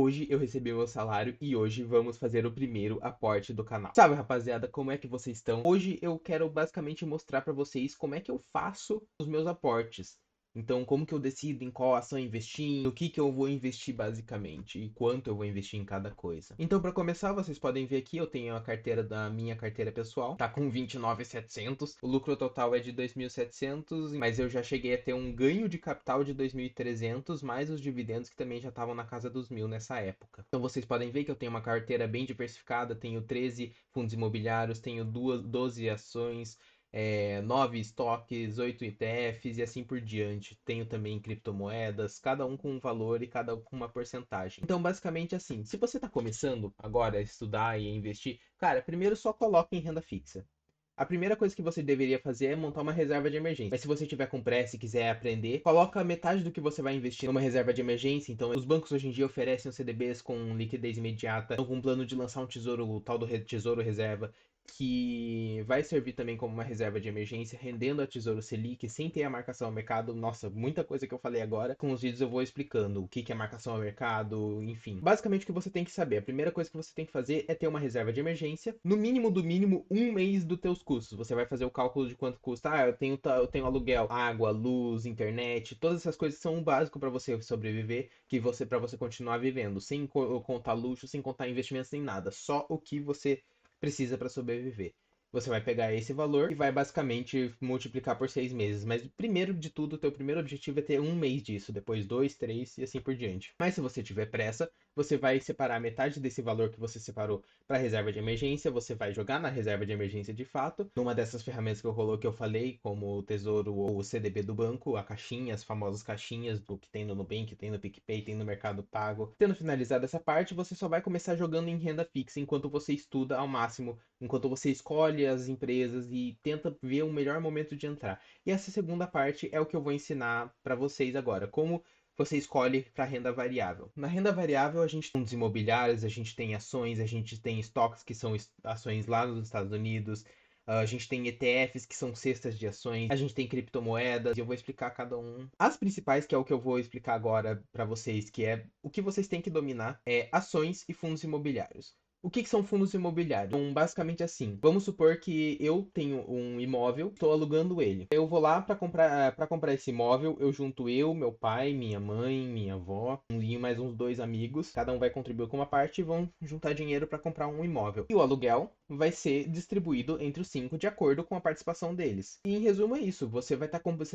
hoje eu recebi meu salário e hoje vamos fazer o primeiro aporte do canal. Salve, rapaziada, como é que vocês estão? Hoje eu quero basicamente mostrar pra vocês como é que eu faço os meus aportes. Então, como que eu decido em qual ação investir, no que eu vou investir basicamente e quanto eu vou investir em cada coisa. Então, para começar, vocês podem ver aqui, eu tenho a carteira da minha carteira pessoal, tá com 29.700, o lucro total é de 2.700, mas eu já cheguei a ter um ganho de capital de 2.300, mais os dividendos que também já estavam na casa dos 1.000 nessa época. Então, vocês podem ver que eu tenho uma carteira bem diversificada, tenho 13 fundos imobiliários, tenho 12 ações, 9 estoques, 8 ETFs e assim por diante. Tenho também criptomoedas, cada um com um valor e cada um com uma porcentagem. Então, basicamente assim, se você está começando agora a estudar e a investir, cara, primeiro só coloque em renda fixa. A primeira coisa que você deveria fazer é montar uma reserva de emergência. Mas se você tiver com pressa e quiser aprender, coloca metade do que você vai investir numa reserva de emergência. Então, os bancos hoje em dia oferecem os CDBs com liquidez imediata, com um plano de lançar um tesouro, o tal do tesouro reserva, que vai servir também como uma reserva de emergência, rendendo a Tesouro Selic, sem ter a marcação ao mercado. Nossa, muita coisa que eu falei agora. Com os vídeos eu vou explicando o que é marcação ao mercado, enfim. Basicamente o que você tem que saber, a primeira coisa que você tem que fazer é ter uma reserva de emergência, no mínimo do mínimo, um mês dos teus custos. Você vai fazer o cálculo de quanto custa. Ah, eu tenho aluguel, água, luz, internet, todas essas coisas são o básico para você sobreviver, para você continuar vivendo, sem contar luxo, sem contar investimentos, sem nada. Só o que você precisa para sobreviver. Você vai pegar esse valor e vai basicamente multiplicar por 6 meses. Mas primeiro de tudo, o teu primeiro objetivo é ter um mês disso, depois dois, três e assim por diante. Mas se você tiver pressa, você vai separar metade desse valor que você separou para reserva de emergência, você vai jogar na reserva de emergência de fato, numa dessas ferramentas que eu coloquei, que eu falei, como o Tesouro ou o CDB do banco, a caixinha, as famosas caixinhas do que tem no Nubank, tem no PicPay, tem no Mercado Pago. Tendo finalizado essa parte, você só vai começar jogando em renda fixa enquanto você estuda ao máximo, enquanto você escolhe as empresas e tenta ver o melhor momento de entrar. E essa segunda parte é o que eu vou ensinar para vocês agora, como você escolhe para renda variável. Na renda variável, a gente tem fundos imobiliários, a gente tem ações, a gente tem estoques, que são ações lá nos Estados Unidos, a gente tem ETFs, que são cestas de ações, a gente tem criptomoedas, e eu vou explicar cada um. As principais, que é o que eu vou explicar agora para vocês, que é o que vocês têm que dominar, é ações e fundos imobiliários. O que são fundos imobiliários? Então, basicamente assim, vamos supor que eu tenho um imóvel, estou alugando ele. Eu vou lá para comprar esse imóvel, eu junto eu, meu pai, minha mãe, minha avó, e mais uns dois amigos, cada um vai contribuir com uma parte e vão juntar dinheiro para comprar um imóvel. E o aluguel vai ser distribuído entre os cinco de acordo com a participação deles. E em resumo é isso, você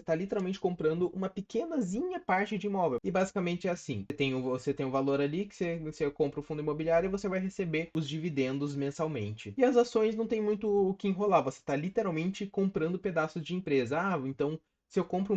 tá literalmente comprando uma pequenazinha parte de imóvel. E basicamente é assim, você tem um valor ali que você compra o fundo imobiliário e você vai receber os dividendos mensalmente. E as ações não tem muito o que enrolar, você está literalmente comprando pedaços de empresa. Ah, então se eu compro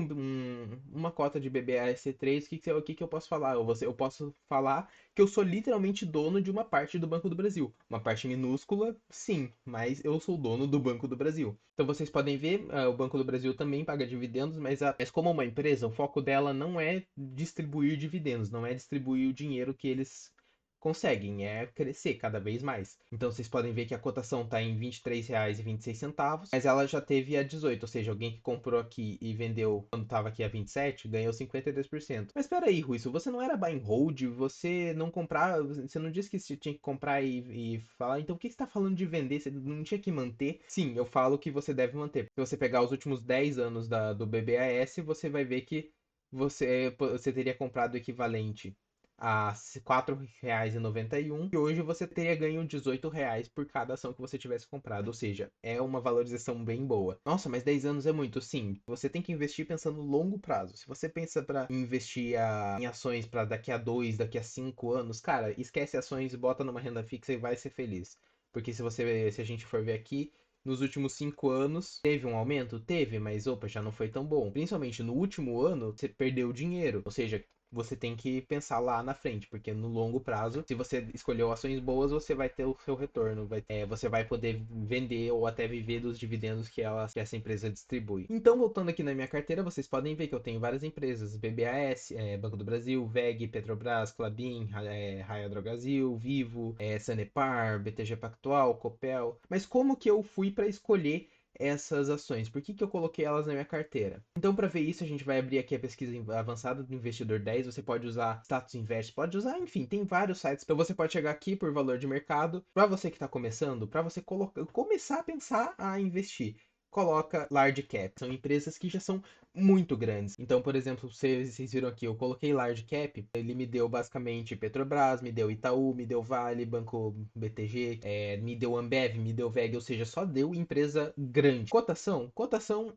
uma cota de BBAS3, o que eu posso falar? Eu posso falar que eu sou literalmente dono de uma parte do Banco do Brasil. Uma parte minúscula, sim, mas eu sou dono do Banco do Brasil. Então vocês podem ver, o Banco do Brasil também paga dividendos, mas como uma empresa, o foco dela não é distribuir dividendos, não é distribuir o dinheiro que eles conseguem, é crescer cada vez mais. Então vocês podem ver que a cotação está em R$ 23,26, mas ela já teve a 18, ou seja, alguém que comprou aqui e vendeu quando estava aqui a 27, ganhou 52%. Mas espera aí, Ruisso, você não era buy and hold, você não comprava, você não disse que você tinha que comprar e falar, então por que você está falando de vender? Você não tinha que manter? Sim, eu falo que você deve manter. Se você pegar os últimos 10 anos do BBAS, você vai ver que você teria comprado o equivalente a R$ 4,91 e hoje você teria ganho R$ 18 por cada ação que você tivesse comprado, ou seja, é uma valorização bem boa. Nossa, mas 10 anos é muito? Sim, você tem que investir pensando no longo prazo. Se você pensa para investir em ações para daqui a 2, daqui a 5 anos, cara, esquece ações, bota numa renda fixa e vai ser feliz. Porque se a gente for ver aqui, nos últimos 5 anos, teve um aumento? Teve, mas opa, já não foi tão bom. Principalmente no último ano, você perdeu dinheiro. Ou seja, você tem que pensar lá na frente, porque no longo prazo, se você escolheu ações boas, você vai ter o seu retorno, você vai poder vender ou até viver dos dividendos que essa empresa distribui. Então, voltando aqui na minha carteira, vocês podem ver que eu tenho várias empresas, BBAS, Banco do Brasil, VEG, Petrobras, Klabin, Raia Drogasil, Vivo, Sanepar, BTG Pactual, Copel. Mas como que eu fui para escolher essas ações? Por que que eu coloquei elas na minha carteira? Então, para ver isso, a gente vai abrir aqui a pesquisa avançada do Investidor 10. Você pode usar Status Invest, pode usar, enfim, tem vários sites. Então, você pode chegar aqui por valor de mercado. Para você que está começando, para você começar a pensar a investir, coloca large cap. São empresas que já são muito grandes. Então, por exemplo, vocês viram aqui, eu coloquei large cap, ele me deu basicamente Petrobras, me deu Itaú, me deu Vale, Banco BTG, me deu Ambev, me deu VEG, ou seja, só deu empresa grande. Cotação? Cotação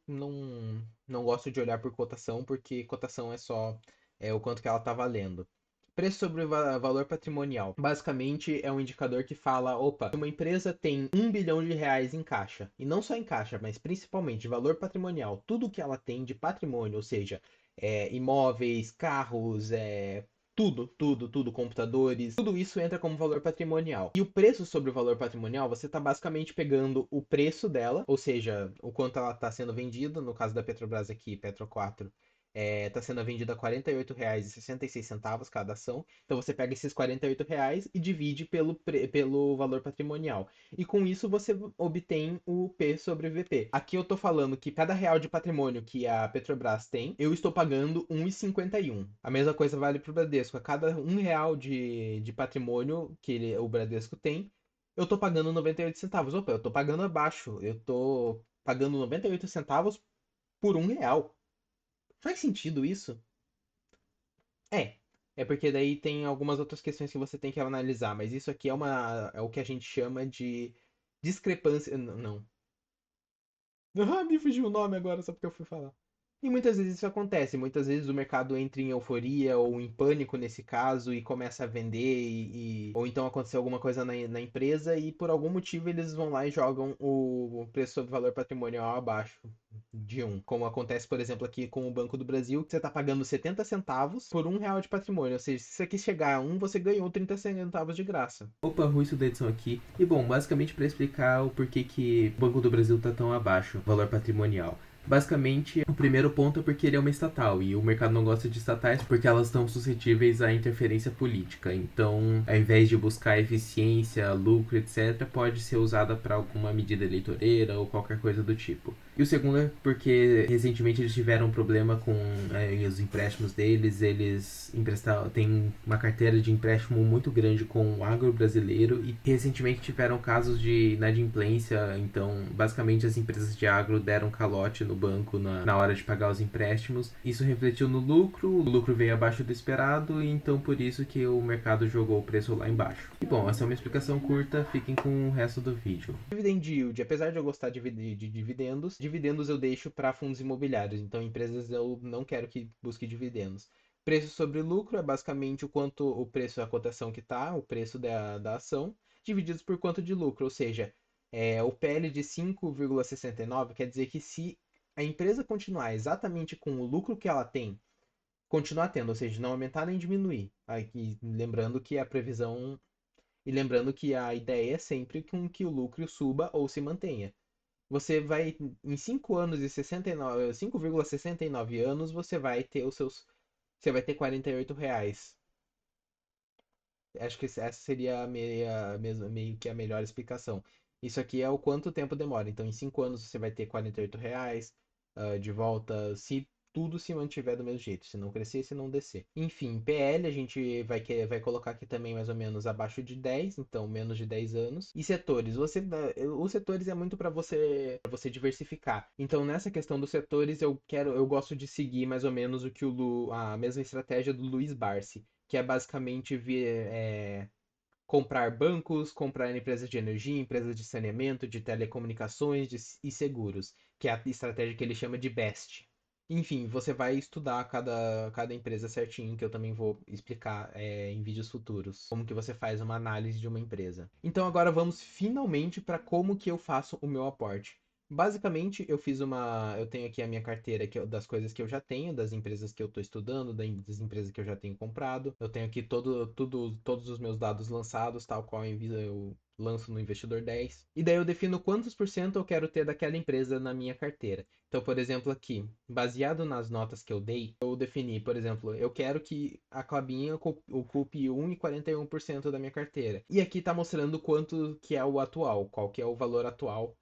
não gosto de olhar por cotação, porque cotação é só o quanto que ela tá valendo. Preço sobre valor patrimonial. Basicamente, é um indicador que fala, opa, se uma empresa tem 1 bilhão de reais em caixa, e não só em caixa, mas principalmente valor patrimonial, tudo que ela tem de patrimônio, ou seja, imóveis, carros, tudo, computadores, tudo isso entra como valor patrimonial. E o preço sobre o valor patrimonial, você está basicamente pegando o preço dela, ou seja, o quanto ela está sendo vendida, no caso da Petrobras aqui, Petro 4, está sendo vendida a R$ 48,66 cada ação. Então você pega esses R$ 48 e divide pelo valor patrimonial. E com isso você obtém o P sobre VP. Aqui eu estou falando que cada real de patrimônio que a Petrobras tem, eu estou pagando 1,51. A mesma coisa vale para o Bradesco. A cada R$ 1 de patrimônio que o Bradesco tem, eu estou pagando 98 centavos. Opa, eu estou pagando abaixo. Eu estou pagando 98 centavos por R$ 1. Faz sentido isso? É. É porque daí tem algumas outras questões que você tem que analisar, mas isso aqui é o que a gente chama de discrepância. Não. Ah, me fugiu o nome agora só porque eu fui falar. E muitas vezes isso acontece. Muitas vezes o mercado entra em euforia ou em pânico nesse caso e começa a vender ou então aconteceu alguma coisa na empresa e por algum motivo eles vão lá e jogam o preço sobre valor patrimonial abaixo de um. Como acontece, por exemplo, aqui com o Banco do Brasil, que você está pagando 70 centavos por R$ 1 de patrimônio. Ou seja, se isso aqui chegar a um, você ganhou 30 centavos de graça. Opa, Russo da edição aqui. E bom, basicamente para explicar o porquê que o Banco do Brasil está tão abaixo, valor patrimonial. Basicamente, o primeiro ponto é porque ele é uma estatal e o mercado não gosta de estatais porque elas estão suscetíveis à interferência política. Então, ao invés de buscar eficiência, lucro, etc., pode ser usada para alguma medida eleitoreira ou qualquer coisa do tipo. E o segundo é porque recentemente eles tiveram um problema com os empréstimos deles. Eles têm uma carteira de empréstimo muito grande com o agro brasileiro e recentemente tiveram casos de inadimplência. Então, basicamente, as empresas de agro deram calote no banco na hora de pagar os empréstimos. Isso refletiu no lucro, o lucro veio abaixo do esperado, e então por isso que o mercado jogou o preço lá embaixo. E bom, essa é uma explicação curta, fiquem com o resto do vídeo. Dividend yield, apesar de eu gostar de dividendos, dividendos eu deixo para fundos imobiliários, então empresas eu não quero que busque dividendos. Preço sobre lucro é basicamente o quanto o preço, a cotação que está, o preço da ação, divididos por quanto de lucro, ou seja, o PL de 5,69 quer dizer que se a empresa continuar exatamente com o lucro que ela tem, continuar tendo, ou seja, não aumentar nem diminuir. Aqui, lembrando que a ideia é sempre que o lucro suba ou se mantenha. Você vai, em 5 anos e 69, 5,69 anos, você vai ter R$ 48. Acho que essa seria meio que a melhor explicação. Isso aqui é o quanto tempo demora. Então, em 5 anos você vai ter R$ 48 de volta, se tudo se mantiver do mesmo jeito, se não crescer, se não descer. Enfim, PL a gente vai colocar aqui também mais ou menos abaixo de 10, então menos de 10 anos. E setores, os setores é muito para você diversificar. Então, nessa questão dos setores, eu gosto de seguir mais ou menos a mesma estratégia do Luiz Barsi, que é basicamente comprar bancos, comprar empresas de energia, empresas de saneamento, de telecomunicações e seguros, que é a estratégia que ele chama de BEST. Enfim, você vai estudar cada empresa certinho, que eu também vou explicar em vídeos futuros, como que você faz uma análise de uma empresa. Então agora vamos finalmente para como que eu faço o meu aporte. Basicamente, eu tenho aqui a minha carteira das coisas que eu já tenho, das empresas que eu estou estudando, das empresas que eu já tenho comprado. Eu tenho aqui todos os meus dados lançados, tal qual eu lanço no Investidor 10. E daí eu defino quantos por cento eu quero ter daquela empresa na minha carteira. Então, por exemplo, aqui, baseado nas notas que eu dei, eu defini, por exemplo, eu quero que a Clabinha ocupe 1,41% da minha carteira. E aqui está mostrando quanto que é o atual, qual que é o valor atual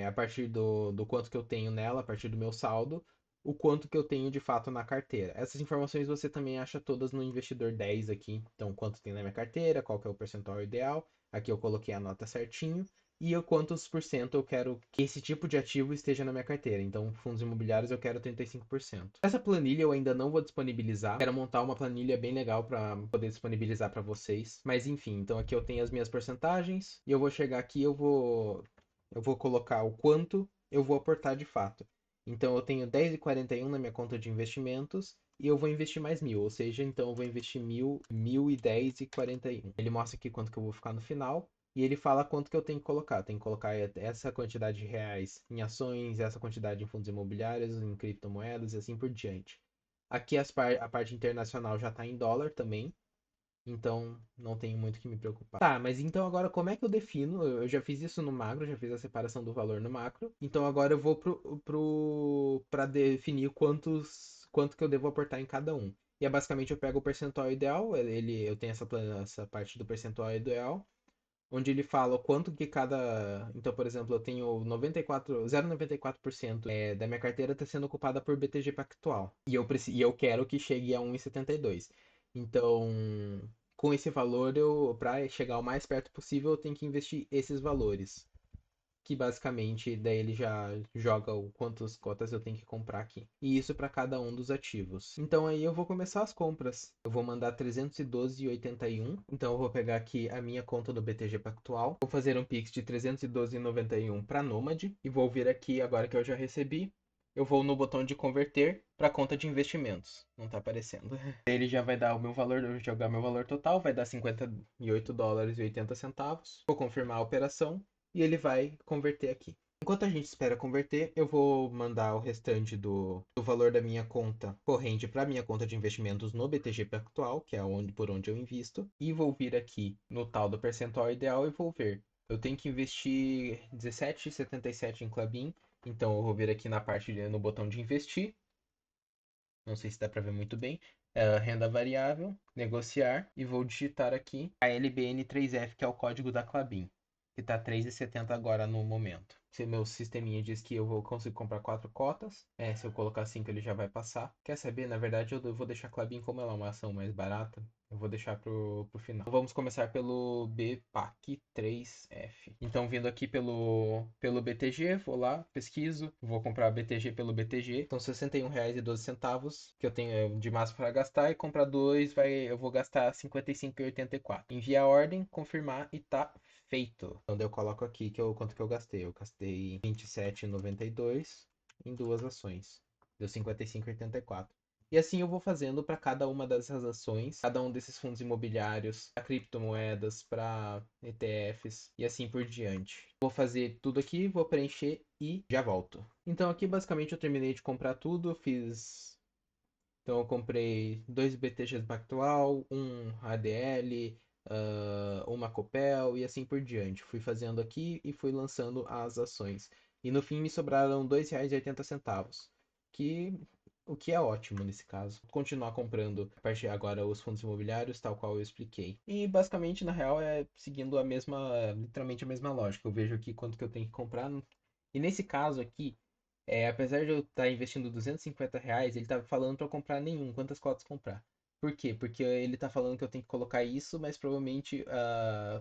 a partir do quanto que eu tenho nela, a partir do meu saldo, o quanto que eu tenho de fato na carteira. Essas informações você também acha todas no Investidor 10 aqui. Então, quanto tem na minha carteira, qual que é o percentual ideal. Aqui eu coloquei a nota certinho. E o quantos por cento eu quero que esse tipo de ativo esteja na minha carteira. Então, fundos imobiliários eu quero 35%. Essa planilha eu ainda não vou disponibilizar. Quero montar uma planilha bem legal para poder disponibilizar para vocês. Mas enfim, então aqui eu tenho as minhas porcentagens e eu vou chegar aqui, eu vou colocar o quanto eu vou aportar de fato. Então eu tenho 10,41 na minha conta de investimentos e eu vou investir mais 1.000, ou seja, então eu vou investir 1.000, 1.010,41. Ele mostra aqui quanto que eu vou ficar no final e ele fala quanto que eu tenho que colocar. Tem que colocar essa quantidade de reais em ações, essa quantidade em fundos imobiliários, em criptomoedas e assim por diante. Aqui a parte internacional já está em dólar também. Então, não tenho muito que me preocupar. Tá, mas então agora como é que eu defino? Eu já fiz isso no macro, já fiz a separação do valor no macro. Então agora eu vou para definir quanto que eu devo aportar em cada um. E é basicamente eu pego o percentual ideal, eu tenho essa parte do percentual ideal, onde ele fala o quanto que cada. Então, por exemplo, eu tenho 0,94% da minha carteira está sendo ocupada por BTG Pactual. E eu quero que chegue a 1,72. Então, com esse valor, para chegar o mais perto possível, eu tenho que investir esses valores que basicamente daí ele já joga o quantas cotas eu tenho que comprar aqui. E isso para cada um dos ativos. Então aí eu vou começar as compras. Eu vou mandar 312,81. Então eu vou pegar aqui a minha conta do BTG Pactual. Vou fazer um Pix de 312,91 para Nomad e vou vir aqui agora que eu já recebi. Eu vou no botão de converter para conta de investimentos. Não tá aparecendo. Ele já vai dar o meu valor, eu jogar meu valor total, vai dar $58,80. Vou confirmar a operação e ele vai converter aqui. Enquanto a gente espera converter, eu vou mandar o restante do valor da minha conta corrente para minha conta de investimentos no BTG Pactual, que é por onde eu invisto, e vou vir aqui no tal do percentual ideal e vou ver. Eu tenho que investir 17,77 em Klabin, então eu vou vir aqui na parte no botão de investir. Não sei se dá para ver muito bem. Renda variável, negociar, e vou digitar aqui a LBN3F, que é o código da Klabin, que está 3,70 agora no momento. Se meu sisteminha diz que eu vou conseguir comprar 4 cotas, se eu colocar 5 ele já vai passar. Quer saber? Na verdade eu vou deixar a Klabin como ela é uma ação mais barata. Eu vou deixar pro final. Então, vamos começar pelo BPAC 3F. Então, vindo aqui pelo BTG, vou lá, pesquiso, vou comprar BTG pelo BTG. São R$ 61,12 que eu tenho de massa para gastar. E comprar dois, eu vou gastar R$ 55,84. Enviar a ordem, confirmar e tá feito. Então, eu coloco aqui quanto que eu gastei. Eu gastei R$ 27,92 em duas ações. Deu 55,84. E assim eu vou fazendo para cada uma dessas ações, cada um desses fundos imobiliários, para criptomoedas, para ETFs e assim por diante. Vou fazer tudo aqui, vou preencher e já volto. Então aqui basicamente eu terminei de comprar tudo, fiz. Então eu comprei dois BTGs Pactual, um ADL, uma Copel e assim por diante. Fui fazendo aqui e fui lançando as ações. E no fim me sobraram R$ 2,80, que o que é ótimo nesse caso. Vou continuar comprando a partir de agora os fundos imobiliários, tal qual eu expliquei. E basicamente, na real, é seguindo literalmente a mesma lógica. Eu vejo aqui quanto que eu tenho que comprar. E nesse caso aqui, apesar de eu estar investindo R$ 250, ele tá falando para eu comprar nenhum, quantas cotas comprar. Por quê? Porque ele tá falando que eu tenho que colocar isso, mas provavelmente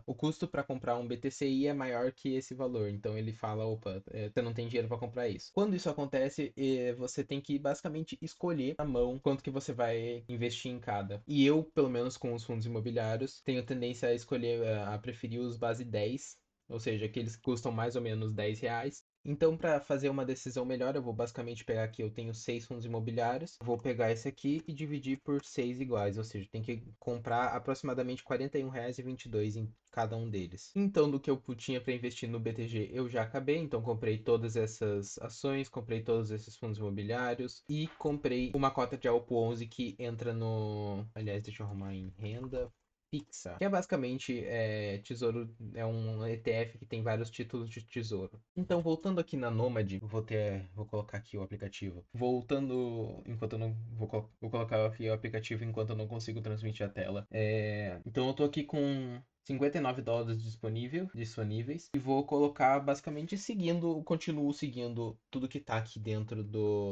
o custo para comprar um BTCI é maior que esse valor. Então ele fala, opa, você não tem dinheiro para comprar isso. Quando isso acontece, você tem que basicamente escolher na mão quanto que você vai investir em cada. E eu, pelo menos com os fundos imobiliários, tenho tendência a escolher, a preferir os base 10, ou seja, que eles custam mais ou menos R$ 10. Então, para fazer uma decisão melhor, eu vou basicamente pegar aqui, eu tenho 6 fundos imobiliários, vou pegar esse aqui e dividir por 6 iguais, ou seja, tem que comprar aproximadamente R$ 41,22 em cada um deles. Então, do que eu tinha para investir no BTG, eu já acabei, então comprei todas essas ações, comprei todos esses fundos imobiliários e comprei uma cota de Alpo 11 que entra no... Aliás, deixa eu arrumar em renda. Pixa, que é basicamente tesouro, é um ETF que tem vários títulos de tesouro. Então, voltando aqui na Nomad, vou colocar aqui o aplicativo. Voltando, enquanto eu não vou colocar aqui o aplicativo enquanto eu não consigo transmitir a tela. Então, eu tô aqui com US$ 59 disponíveis e vou colocar basicamente continuo seguindo tudo que tá aqui dentro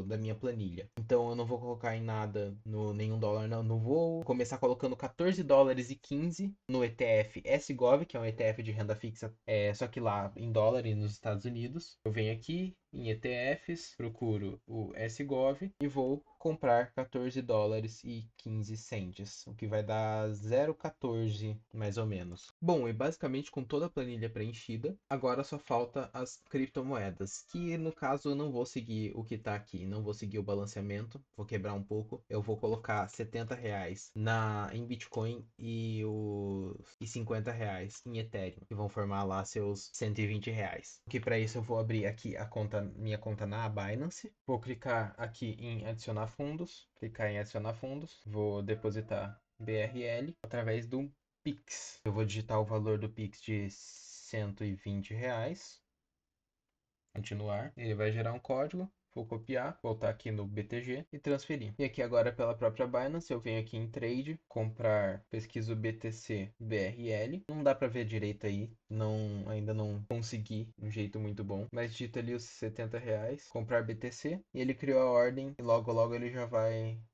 da minha planilha. Então eu não vou colocar em nada no nenhum dólar, não vou começar colocando US$ 14,15 no ETF SGOV, que é um ETF de renda fixa, só que lá em dólar e nos Estados Unidos. Eu venho aqui em ETFs, procuro o SGOV e vou comprar US$ 14,15, o que vai dar 0,14 mais ou menos. Bom, e basicamente com toda a planilha preenchida, agora só falta as criptomoedas, que no caso eu não vou seguir o que está aqui, não vou seguir o balanceamento, vou quebrar um pouco, eu vou colocar R$ 70 em Bitcoin e R$ 50 em Ethereum, que vão formar lá seus R$ 120. Que para isso eu vou abrir aqui minha conta na Binance, vou clicar aqui em adicionar fundos, vou depositar BRL através do Pix. Eu vou digitar o valor do Pix de R$ 120. Continuar. Ele vai gerar um código. Vou copiar, voltar aqui no BTG e transferir. E aqui agora pela própria Binance, eu venho aqui em Trade, comprar, pesquiso BTC BRL. Não dá para ver direito aí, ainda não consegui um jeito muito bom. Mas digita ali os R$ 70, comprar BTC, e ele criou a ordem e logo ele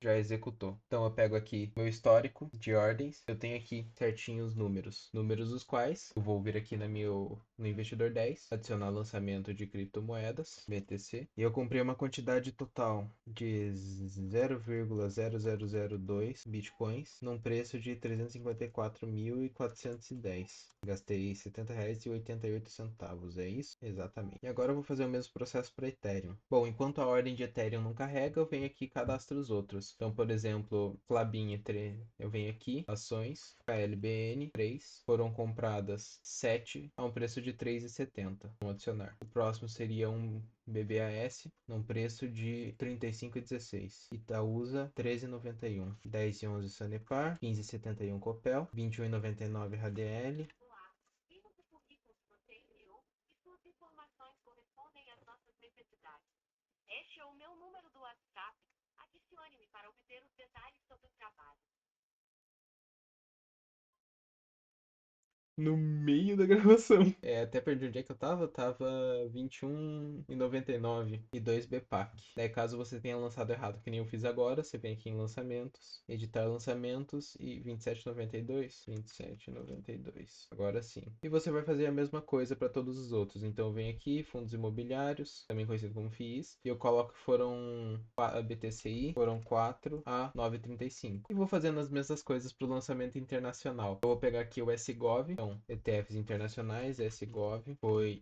já executou. Então eu pego aqui meu histórico de ordens, eu tenho aqui certinho os números os quais eu vou vir aqui no investidor 10, adicionar lançamento de criptomoedas, BTC, e eu comprei uma quantidade total de 0,0002 bitcoins num preço de 354.410. Gastei R$ 70,88, é isso? Exatamente. E agora eu vou fazer o mesmo processo para Ethereum. Bom, enquanto a ordem de Ethereum não carrega, eu venho aqui e cadastro os outros. Então, por exemplo, Clabin, eu venho aqui, ações, KLBN 3, foram compradas 7 a um preço de 3,70. Vamos adicionar. O próximo seria um BBAS, num preço de 35,16. Itaúsa, 13,91. 10,11 Sanepar, 15,71 Copel, 21,99 Radiel. Este é o meu número do WhatsApp. Adicione-me para obter os detalhes sobre o trabalho. No meio da gravação. Até perdi onde é que eu tava. Eu tava 21,99 e 2 BPAC. Daí, caso você tenha lançado errado, que nem eu fiz agora, você vem aqui em lançamentos, editar lançamentos e 27,92. 27,92. Agora sim. E você vai fazer a mesma coisa para todos os outros. Então, eu venho aqui, fundos imobiliários, também conhecido como FIIs, e eu coloco que foram BTCI, foram 4 a 9,35. E vou fazendo as mesmas coisas para o lançamento internacional. Eu vou pegar aqui o SGOV, então ETFs internacionais, SGOV, foi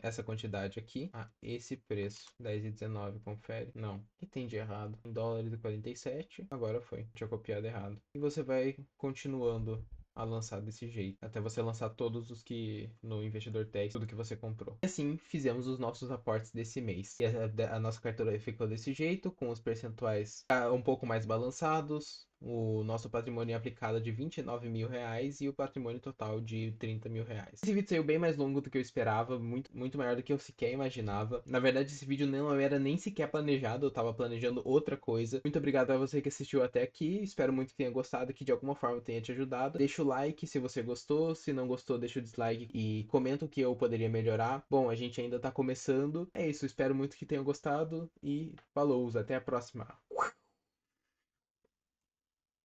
essa quantidade aqui, esse preço, 10,19, confere, não, que tem de errado, em dólares e 47, agora foi, tinha copiado errado, e você vai continuando a lançar desse jeito, até você lançar todos os que no investidor 10, tudo que você comprou. E assim fizemos os nossos aportes desse mês. E a nossa carteira ficou desse jeito, com os percentuais um pouco mais balançados, o nosso patrimônio aplicado de R$ 29.000 e o patrimônio total de R$ 30.000. Esse vídeo saiu bem mais longo do que eu esperava, muito, muito maior do que eu sequer imaginava. Na verdade, esse vídeo não era nem sequer planejado, eu tava planejando outra coisa. Muito obrigado a você que assistiu até aqui, espero muito que tenha gostado, que de alguma forma tenha te ajudado. Deixa o like se você gostou, se não gostou, deixa o dislike e comenta o que eu poderia melhorar. Bom, a gente ainda tá começando. É isso, espero muito que tenham gostado e falou, até a próxima.